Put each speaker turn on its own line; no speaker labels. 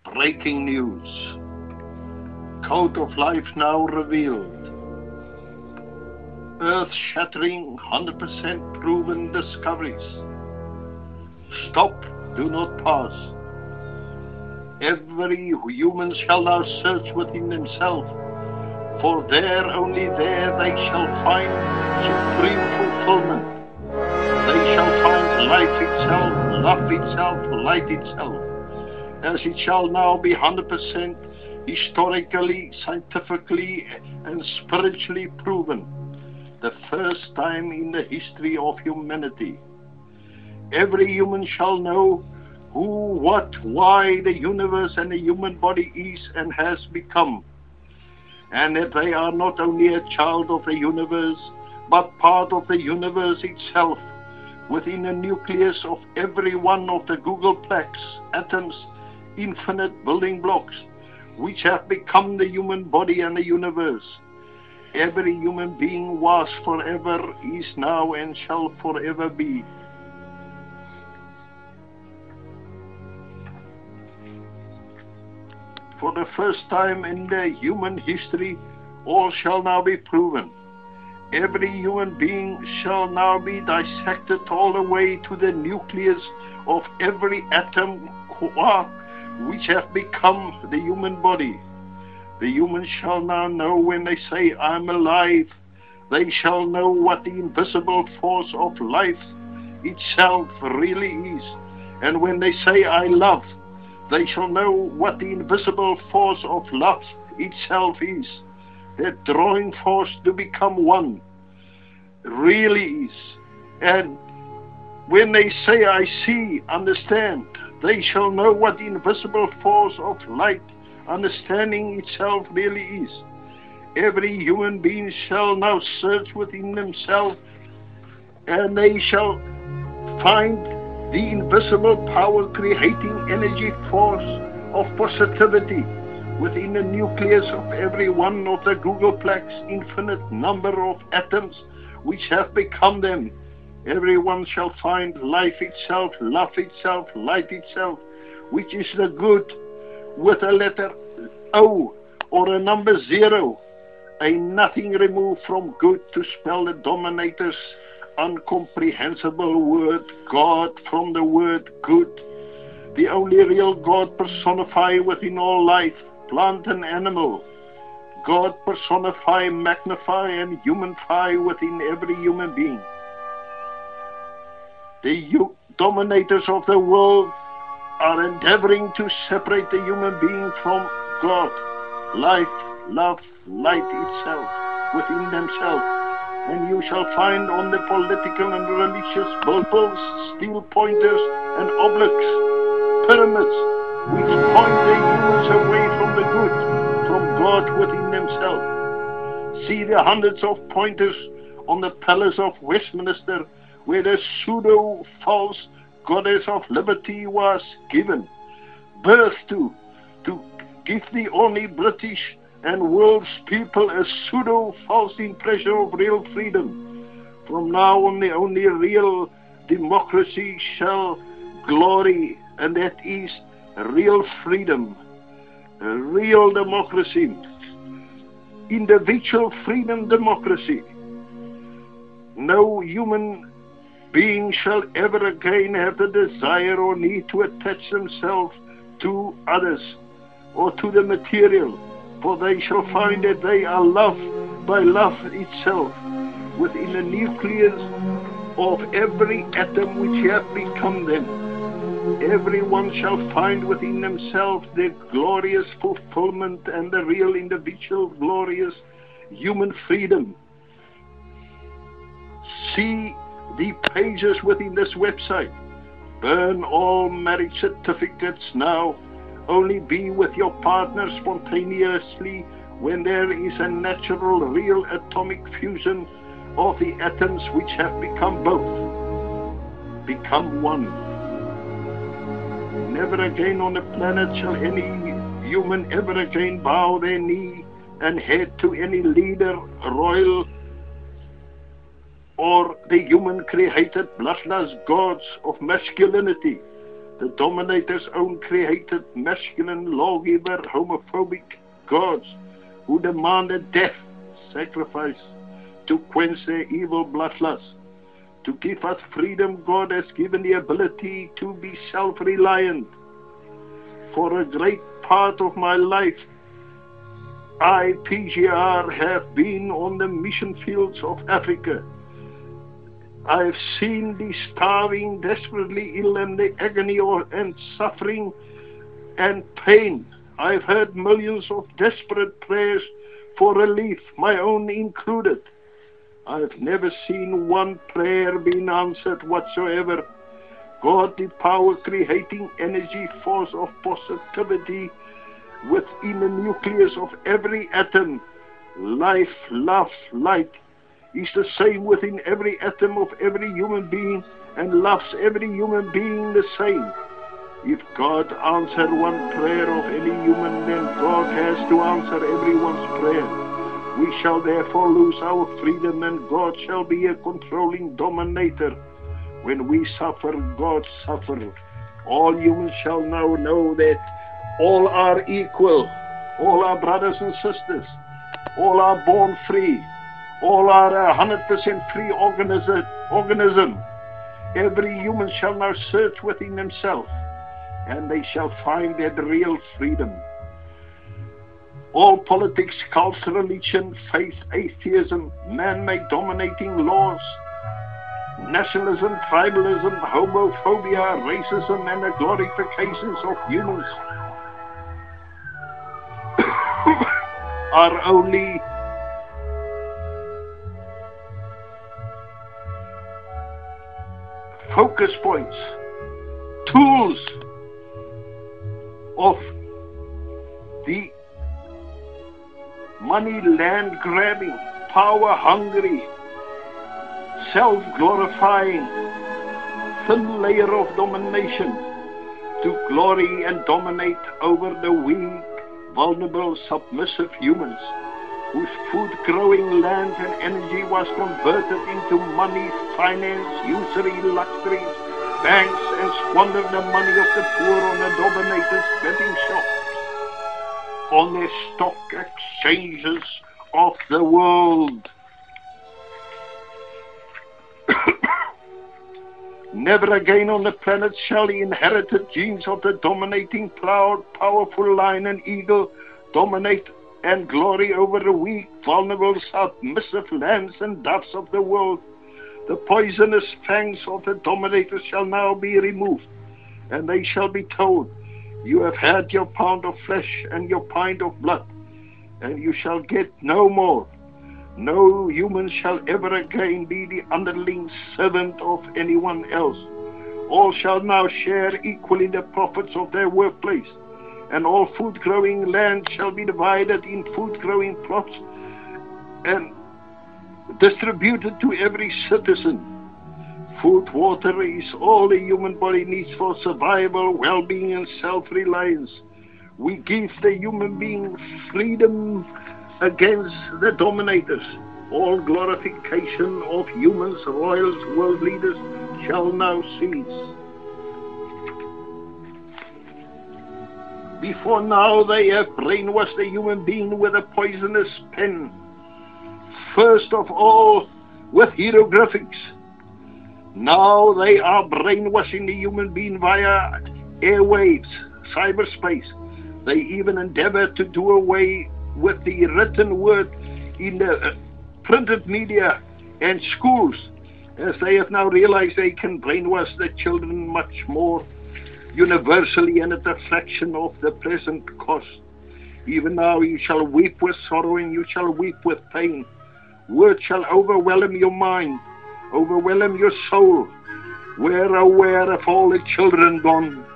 Breaking news. Code of life now revealed. Earth-shattering, 100% proven discoveries. Stop, do not pass. Every human shall now search within themselves, for there, only there, they shall find supreme fulfillment. They shall find life itself, love itself, light itself, as it shall now be 100% historically, scientifically, and spiritually proven. The first time in the history of humanity. Every human shall know who, what, why the universe and the human body is and has become. And that they are not only a child of the universe, but part of the universe itself, within the nucleus of every one of the Googleplex atoms, infinite building blocks, which have become the human body and the universe. Every human being was forever, is now, and shall forever be. For the first time in the human history, all shall now be proven. Every human being shall now be dissected all the way to the nucleus of every atom quark which have become the human body. The humans shall now know when they say, I'm alive, they shall know what the invisible force of life itself really is. And when they say, I love, they shall know what the invisible force of love itself is. That drawing force to become one really is. And when they say, I see, understand, they shall know what the invisible force of light, understanding itself really is. Every human being shall now search within themselves, and they shall find the invisible power creating energy force of positivity within the nucleus of every one of the Googleplex infinite number of atoms which have become them. Everyone shall find life itself, love itself, light itself, which is the good with a letter O or a number 0, a nothing removed from good to spell the dominator's incomprehensible word God from the word good, the only real God personified within all life, plant and animal. God personify, magnify, and humanify within every human being. The dominators of the world are endeavoring to separate the human being from God, life, love, light itself within themselves. And you shall find on the political and religious bubbles, steel pointers and obliques, pyramids, which point the humans away from the good, from God within themselves. See the hundreds of pointers on the palace of Westminster, where the pseudo-false goddess of liberty was given birth to give the only British and world's people a pseudo-false impression of real freedom. From now on, the only real democracy shall glory, and that is real freedom, real democracy, individual freedom democracy. No human being shall ever again have the desire or need to attach themselves to others or to the material, for they shall find that they are loved by love itself within the nucleus of every atom which have become them. Everyone shall find within themselves their glorious fulfillment and the real individual glorious human freedom. See the pages within this website. Burn all marriage certificates now. Only be with your partner spontaneously when there is a natural, real atomic fusion of the atoms which have become both. Become one. Never again on the planet shall any human ever again bow their knee and head to any leader, royal, or the human created bloodless gods of masculinity. the dominator's own created masculine lawgiver homophobic gods who demanded death, sacrifice, to quench their evil bloodlust. To give us freedom, God has given the ability to be self-reliant. For a great part of my life, I, P.G.R, have been on the mission fields of Africa. I have seen the starving, desperately ill, and the agony and suffering and pain. I've heard millions of desperate prayers for relief, my own included. I've never seen one prayer being answered whatsoever. God, the power creating energy force of positivity within the nucleus of every atom, life, love, light, is the same within every atom of every human being and loves every human being the same. If God answered one prayer of any human, then God has to answer everyone's prayer. We shall therefore lose our freedom, and God shall be a controlling dominator. When we suffer, God suffers. All humans shall now know that all are equal. All are brothers and sisters. All are born free. All are 100% free organism. Every human shall now search within himself, and they shall find that real freedom. All politics, culture, religion, faith, atheism, man-made dominating laws, nationalism, tribalism, homophobia, racism, and the glorifications of humans are only focus points, tools of the money, land grabbing, power hungry, self-glorifying, thin layer of domination to glory and dominate over the weak, vulnerable, submissive humans whose food-growing land and energy was converted into money, finance, usury, luxuries, banks, and squandered the money of the poor on the dominators' betting shops, on their stock exchanges of the world. Never again on the planet shall the inherited genes of the dominating, proud, powerful lion and eagle dominate and glory over the weak, vulnerable, submissive lambs and doves of the world. The poisonous fangs of the dominators shall now be removed, and they shall be told, you have had your pound of flesh and your pint of blood, and you shall get no more. No human shall ever again be the underling servant of anyone else. All shall now share equally the profits of their workplace, and all food-growing land shall be divided in food-growing plots and distributed to every citizen. Food, water is all the human body needs for survival, well-being, and self-reliance. We give the human being freedom against the dominators. All glorification of humans, royals, world leaders shall now cease. Before now they have brainwashed the human being with a poisonous pen. First of all with hieroglyphics. Now they are brainwashing the human being via airwaves, cyberspace. They even endeavor to do away with the written word in the printed media and schools, as they have now realized they can brainwash the children much more universally and at a fraction of the present cost. Even now you shall weep with sorrow and you shall weep with pain. Words shall overwhelm your mind, overwhelm your soul. Where, oh where have all the children gone?